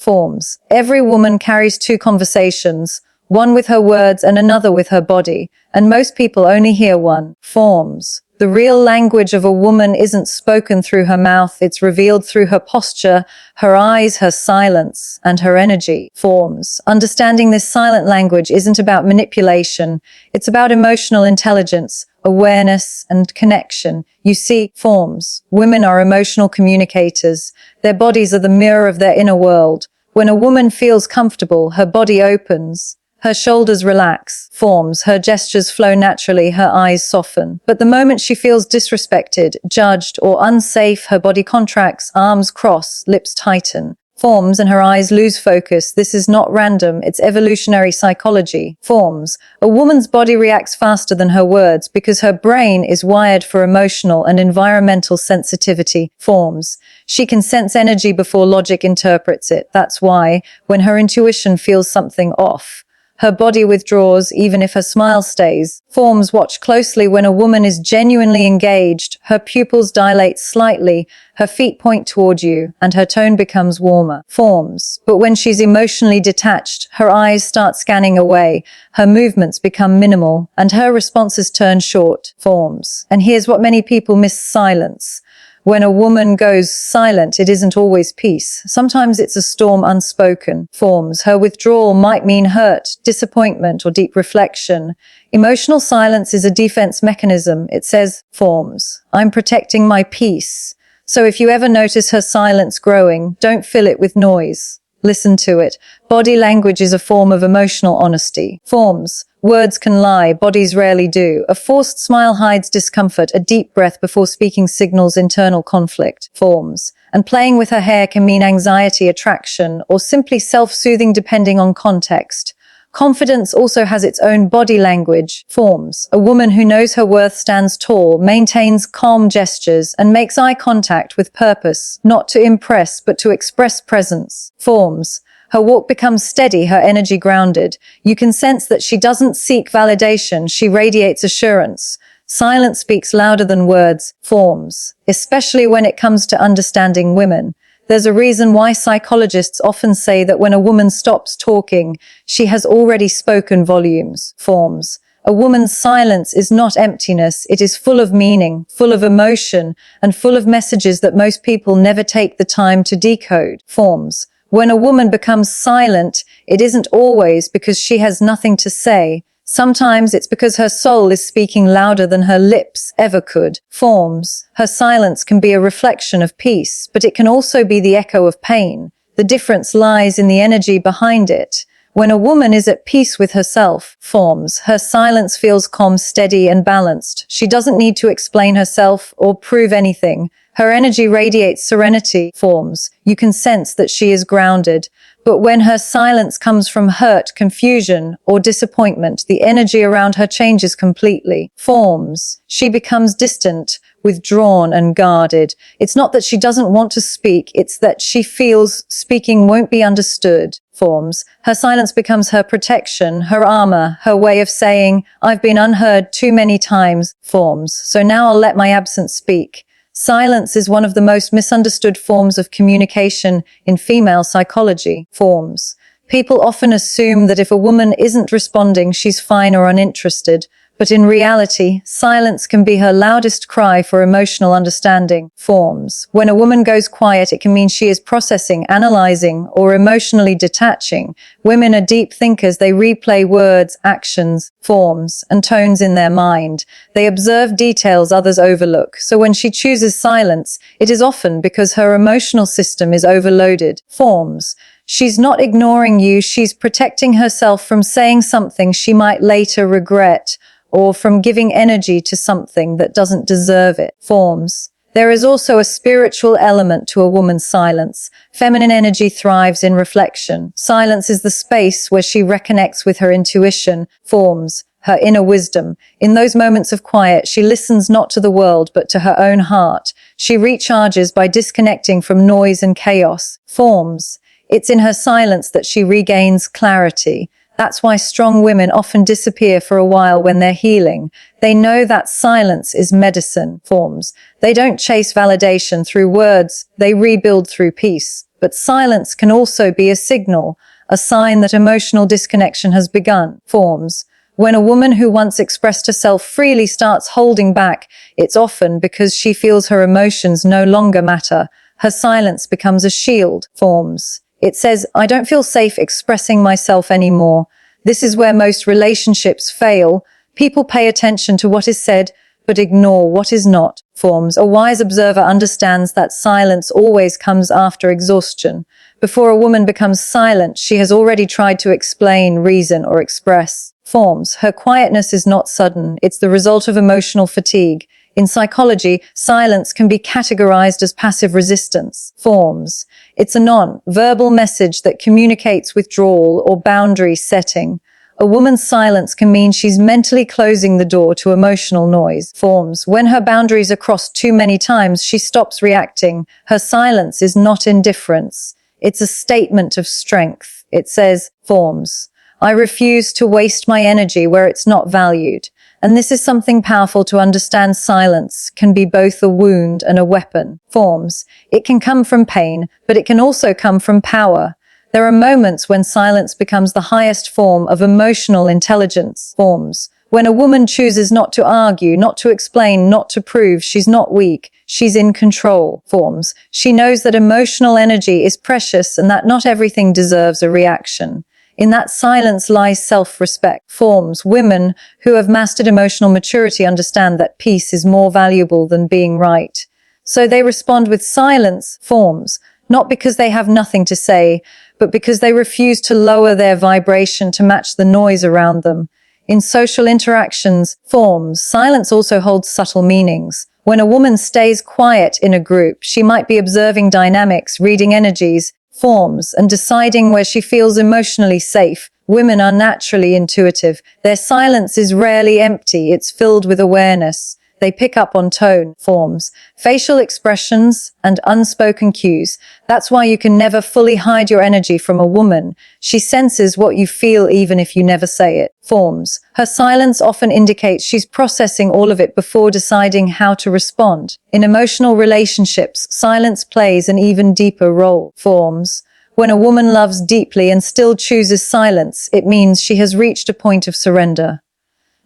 Forms. Every woman carries two conversations, one with her words and another with her body, and most people only hear one. Forms. The real language of a woman isn't spoken through her mouth, it's revealed through her posture, her eyes, her silence, and her energy. Forms. Understanding this silent language isn't about manipulation, it's about emotional intelligence, awareness, and connection. You see, forms. Women are emotional communicators. Their bodies are the mirror of their inner world. When a woman feels comfortable, her body opens. Her shoulders relax, forms, her gestures flow naturally, her eyes soften. But the moment she feels disrespected, judged, or unsafe, her body contracts, arms cross, lips tighten. Forms, and her eyes lose focus. This is not random, it's evolutionary psychology. Forms. A woman's body reacts faster than her words because her brain is wired for emotional and environmental sensitivity. Forms. She can sense energy before logic interprets it. That's why, when her intuition feels something off, her body withdraws even if her smile stays. Forms. Watch closely when a woman is genuinely engaged. Her pupils dilate slightly, her feet point toward you, and her tone becomes warmer. Forms. But when she's emotionally detached, her eyes start scanning away, her movements become minimal, and her responses turn short. Forms. And here's what many people miss: silence. When a woman goes silent, it isn't always peace. Sometimes it's a storm unspoken. Forms. Her withdrawal might mean hurt, disappointment, or deep reflection. Emotional silence is a defense mechanism. It says, forms, I'm protecting my peace. So if you ever notice her silence growing, don't fill it with noise. Listen to it. Body language is a form of emotional honesty. Forms. Words can lie, bodies rarely do. A forced smile hides discomfort, a deep breath before speaking signals internal conflict. Forms. And playing with her hair can mean anxiety, attraction, or simply self-soothing depending on context. Confidence also has its own body language. Forms. A woman who knows her worth stands tall, maintains calm gestures, and makes eye contact with purpose, not to impress but to express presence. Forms. Her walk becomes steady, her energy grounded. You can sense that she doesn't seek validation, she radiates assurance. Silence speaks louder than words. Forms. Especially when it comes to understanding women. There's a reason why psychologists often say that when a woman stops talking, she has already spoken volumes. Forms. A woman's silence is not emptiness, it is full of meaning, full of emotion, and full of messages that most people never take the time to decode. Forms. When a woman becomes silent, it isn't always because she has nothing to say. Sometimes it's because her soul is speaking louder than her lips ever could. Forms. Her silence can be a reflection of peace, but it can also be the echo of pain. The difference lies in the energy behind it. When a woman is at peace with herself, forms, her silence feels calm, steady, and balanced. She doesn't need to explain herself or prove anything. Her energy radiates serenity. Forms. You can sense that she is grounded. But when her silence comes from hurt, confusion, or disappointment, the energy around her changes completely. Forms. She becomes distant, withdrawn, and guarded. It's not that she doesn't want to speak, it's that she feels speaking won't be understood. Forms. Her silence becomes her protection, her armor, her way of saying, I've been unheard too many times. Forms. So now I'll let my absence speak. Silence is one of the most misunderstood forms of communication in female psychology. Forms. People often assume that if a woman isn't responding, she's fine or uninterested. But in reality, silence can be her loudest cry for emotional understanding. Forms. When a woman goes quiet, it can mean she is processing, analyzing, or emotionally detaching. Women are deep thinkers. They replay words, actions, forms, and tones in their mind. They observe details others overlook. So when she chooses silence, it is often because her emotional system is overloaded. Forms. She's not ignoring you, she's protecting herself from saying something she might later regret, or from giving energy to something that doesn't deserve it. Forms. There is also a spiritual element to a woman's silence. Feminine energy thrives in reflection. Silence is the space where she reconnects with her intuition. Forms. Her inner wisdom. In those moments of quiet, she listens not to the world, but to her own heart. She recharges by disconnecting from noise and chaos. Forms. It's in her silence that she regains clarity. That's why strong women often disappear for a while when they're healing. They know that silence is medicine. Forms. They don't chase validation through words, they rebuild through peace. But silence can also be a signal, a sign that emotional disconnection has begun. Forms. When a woman who once expressed herself freely starts holding back, it's often because she feels her emotions no longer matter. Her silence becomes a shield. Forms. It says, I don't feel safe expressing myself anymore. This is where most relationships fail. People pay attention to what is said, but ignore what is not. Forms. A wise observer understands that silence always comes after exhaustion. Before a woman becomes silent, she has already tried to explain, reason, or express. Forms. Her quietness is not sudden. It's the result of emotional fatigue. In psychology, silence can be categorized as passive resistance. Forms. It's a non-verbal message that communicates withdrawal or boundary setting. A woman's silence can mean she's mentally closing the door to emotional noise. Forms. When her boundaries are crossed too many times, she stops reacting. Her silence is not indifference. It's a statement of strength. It says, forms. I refuse to waste my energy where it's not valued. And this is something powerful to understand. Silence can be both a wound and a weapon. Forms. It can come from pain, but it can also come from power. There are moments when silence becomes the highest form of emotional intelligence. Forms. When a woman chooses not to argue, not to explain, not to prove, she's not weak, she's in control. Forms. She knows that emotional energy is precious and that not everything deserves a reaction. In that silence lies self-respect. Forms. Women who have mastered emotional maturity understand that peace is more valuable than being right. So they respond with silence. Forms. Not because they have nothing to say, but because they refuse to lower their vibration to match the noise around them. In social interactions, forms. Silence also holds subtle meanings. When a woman stays quiet in a group, she might be observing dynamics, reading energies, forms, and deciding where she feels emotionally safe. Women are naturally intuitive. Their silence is rarely empty. It's filled with awareness. They pick up on tone, forms, facial expressions, and unspoken cues. That's why you can never fully hide your energy from a woman. She senses what you feel even if you never say it. Forms. Her silence often indicates she's processing all of it before deciding how to respond. In emotional relationships, silence plays an even deeper role. Forms. When a woman loves deeply and still chooses silence, it means she has reached a point of surrender.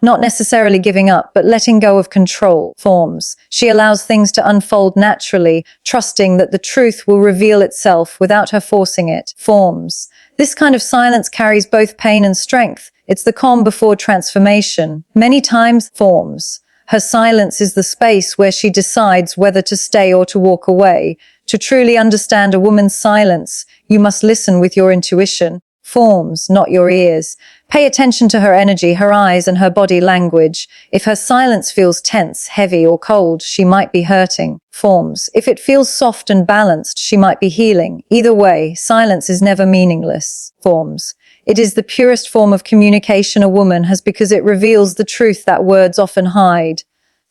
Not necessarily giving up, but letting go of control. Forms. She allows things to unfold naturally, trusting that the truth will reveal itself without her forcing it. Forms. This kind of silence carries both pain and strength. It's the calm before transformation. Many times, forms. Her silence is the space where she decides whether to stay or to walk away. To truly understand a woman's silence, you must listen with your intuition. Forms, not your ears. Pay attention to her energy, her eyes, and her body language. If her silence feels tense, heavy, or cold, she might be hurting. Forms. If it feels soft and balanced, she might be healing. Either way, silence is never meaningless. Forms. It is the purest form of communication a woman has because it reveals the truth that words often hide.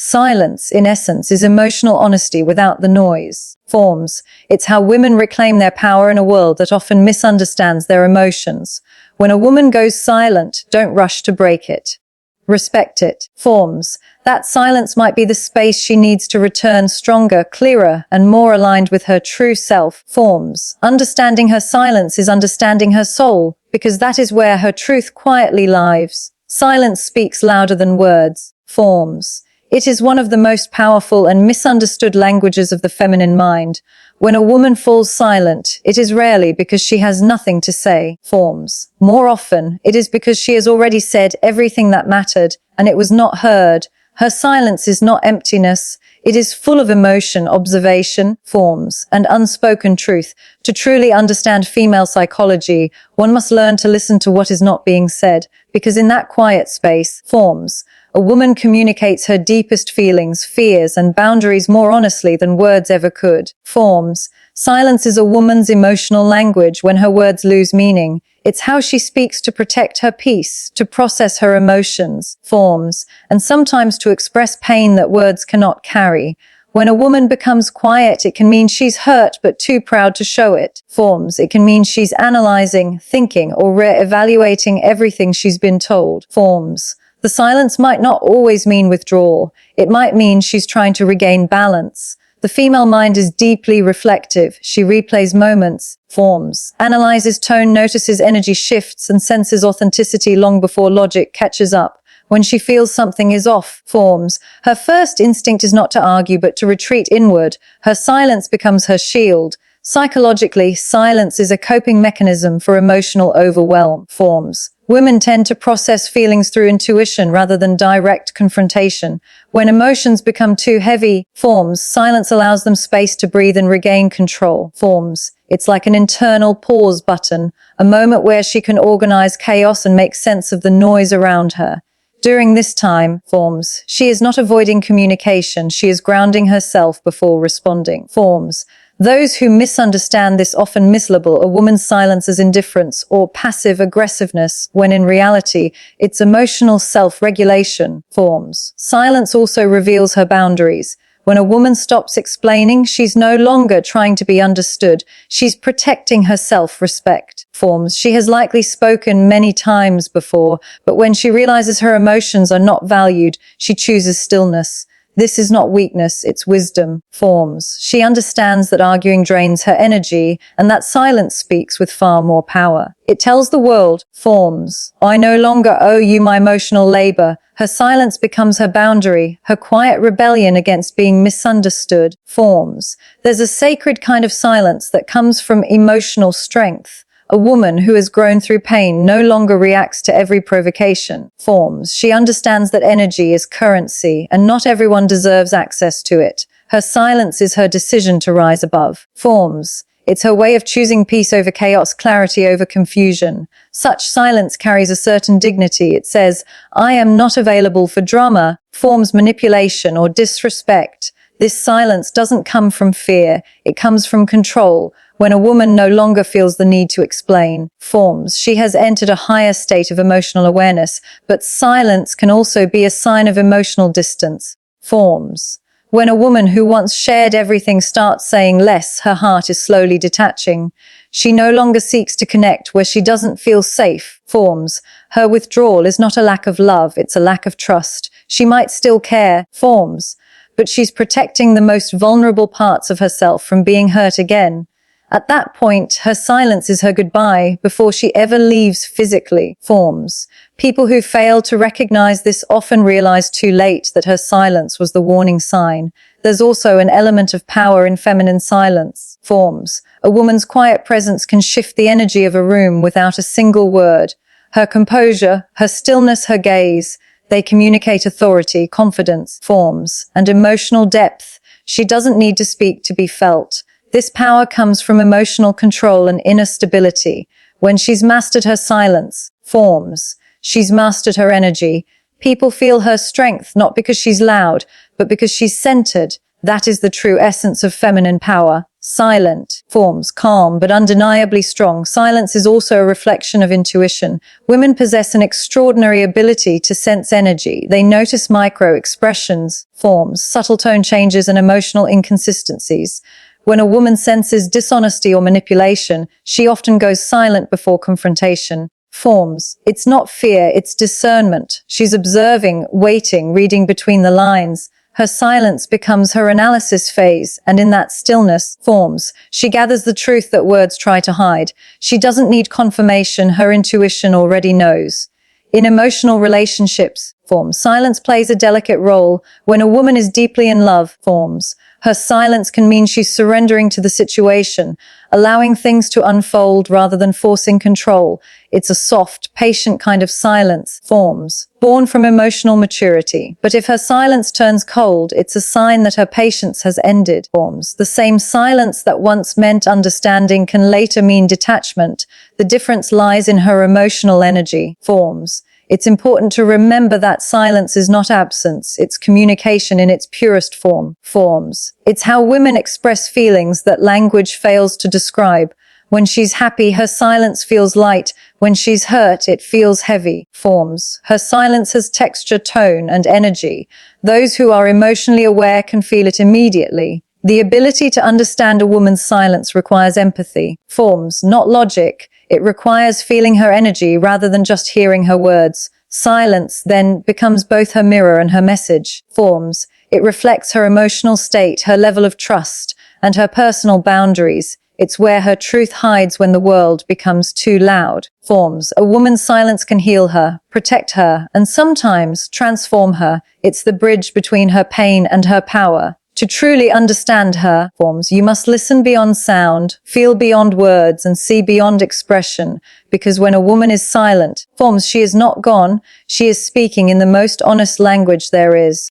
Silence, in essence, is emotional honesty without the noise. Forms. It's how women reclaim their power in a world that often misunderstands their emotions. When a woman goes silent, don't rush to break it. Respect it. Forms. That silence might be the space she needs to return stronger, clearer, and more aligned with her true self. Forms. Understanding her silence is understanding her soul, because that is where her truth quietly lives. Silence speaks louder than words. Forms. It is one of the most powerful and misunderstood languages of the feminine mind. When a woman falls silent, it is rarely because she has nothing to say. Forms. More often, it is because she has already said everything that mattered, and it was not heard. Her silence is not emptiness. It is full of emotion, observation, forms, and unspoken truth. To truly understand female psychology, one must learn to listen to what is not being said, because in that quiet space, forms, a woman communicates her deepest feelings, fears, and boundaries more honestly than words ever could. Forms. Silence is a woman's emotional language when her words lose meaning. It's how she speaks to protect her peace, to process her emotions. Forms. And sometimes to express pain that words cannot carry. When a woman becomes quiet, it can mean she's hurt but too proud to show it. Forms. It can mean she's analyzing, thinking, or re-evaluating everything she's been told. Forms. The silence might not always mean withdrawal. It might mean she's trying to regain balance. The female mind is deeply reflective. She replays moments, forms, analyzes tone, notices energy shifts, and senses authenticity long before logic catches up. When she feels something is off, forms, her first instinct is not to argue but to retreat inward. Her silence becomes her shield. Psychologically, silence is a coping mechanism for emotional overwhelm, forms. Women tend to process feelings through intuition rather than direct confrontation. When emotions become too heavy, forms, silence allows them space to breathe and regain control, forms. It's like an internal pause button, a moment where she can organize chaos and make sense of the noise around her. During this time, forms, she is not avoiding communication, she is grounding herself before responding, forms. Those who misunderstand this often mislabel a woman's silence as indifference or passive aggressiveness, when in reality, it's emotional self-regulation, forms. Silence also reveals her boundaries. When a woman stops explaining, she's no longer trying to be understood. She's protecting her self-respect, forms. She has likely spoken many times before, but when she realizes her emotions are not valued, she chooses stillness. This is not weakness, it's wisdom, forms. She understands that arguing drains her energy and that silence speaks with far more power. It tells the world, forms, I no longer owe you my emotional labor. Her silence becomes her boundary, her quiet rebellion against being misunderstood, forms. There's a sacred kind of silence that comes from emotional strength. A woman who has grown through pain no longer reacts to every provocation, forms. She understands that energy is currency and not everyone deserves access to it. Her silence is her decision to rise above, forms. It's her way of choosing peace over chaos, clarity over confusion. Such silence carries a certain dignity. It says, I am not available for drama, forms, manipulation, or disrespect. This silence doesn't come from fear. It comes from control. When a woman no longer feels the need to explain, forms, she has entered a higher state of emotional awareness, but silence can also be a sign of emotional distance, forms. When a woman who once shared everything starts saying less, her heart is slowly detaching. She no longer seeks to connect where she doesn't feel safe, forms. Her withdrawal is not a lack of love, it's a lack of trust. She might still care, forms, but she's protecting the most vulnerable parts of herself from being hurt again. At that point, her silence is her goodbye before she ever leaves physically, forms. People who fail to recognize this often realize too late that her silence was the warning sign. There's also an element of power in feminine silence, forms. A woman's quiet presence can shift the energy of a room without a single word. Her composure, her stillness, her gaze, they communicate authority, confidence, forms, and emotional depth. She doesn't need to speak to be felt. This power comes from emotional control and inner stability. When she's mastered her silence, forms, she's mastered her energy. People feel her strength not because she's loud, but because she's centered. That is the true essence of feminine power. Silent, forms, calm, but undeniably strong. Silence is also a reflection of intuition. Women possess an extraordinary ability to sense energy. They notice micro-expressions, forms, subtle tone changes, and emotional inconsistencies. When a woman senses dishonesty or manipulation, she often goes silent before confrontation. Forms. It's not fear, it's discernment. She's observing, waiting, reading between the lines. Her silence becomes her analysis phase, and in that stillness, forms, she gathers the truth that words try to hide. She doesn't need confirmation, her intuition already knows. In emotional relationships, forms, silence plays a delicate role. When a woman is deeply in love, forms, her silence can mean she's surrendering to the situation, allowing things to unfold rather than forcing control. It's a soft, patient kind of silence, forms, born from emotional maturity. But if her silence turns cold, it's a sign that her patience has ended, forms. The same silence that once meant understanding can later mean detachment. The difference lies in her emotional energy, forms. It's important to remember that silence is not absence, it's communication in its purest form, forms. It's how women express feelings that language fails to describe. When she's happy, her silence feels light. When she's hurt, it feels heavy, forms. Her silence has texture, tone, and energy. Those who are emotionally aware can feel it immediately. The ability to understand a woman's silence requires empathy, forms, not logic. It requires feeling her energy rather than just hearing her words. Silence, then, becomes both her mirror and her message, forms. It reflects her emotional state, her level of trust, and her personal boundaries. It's where her truth hides when the world becomes too loud. Forms. A woman's silence can heal her, protect her, and sometimes transform her. It's the bridge between her pain and her power. To truly understand her forms, you must listen beyond sound, feel beyond words, and see beyond expression. Because when a woman is silent, forms, she is not gone, she is speaking in the most honest language there is.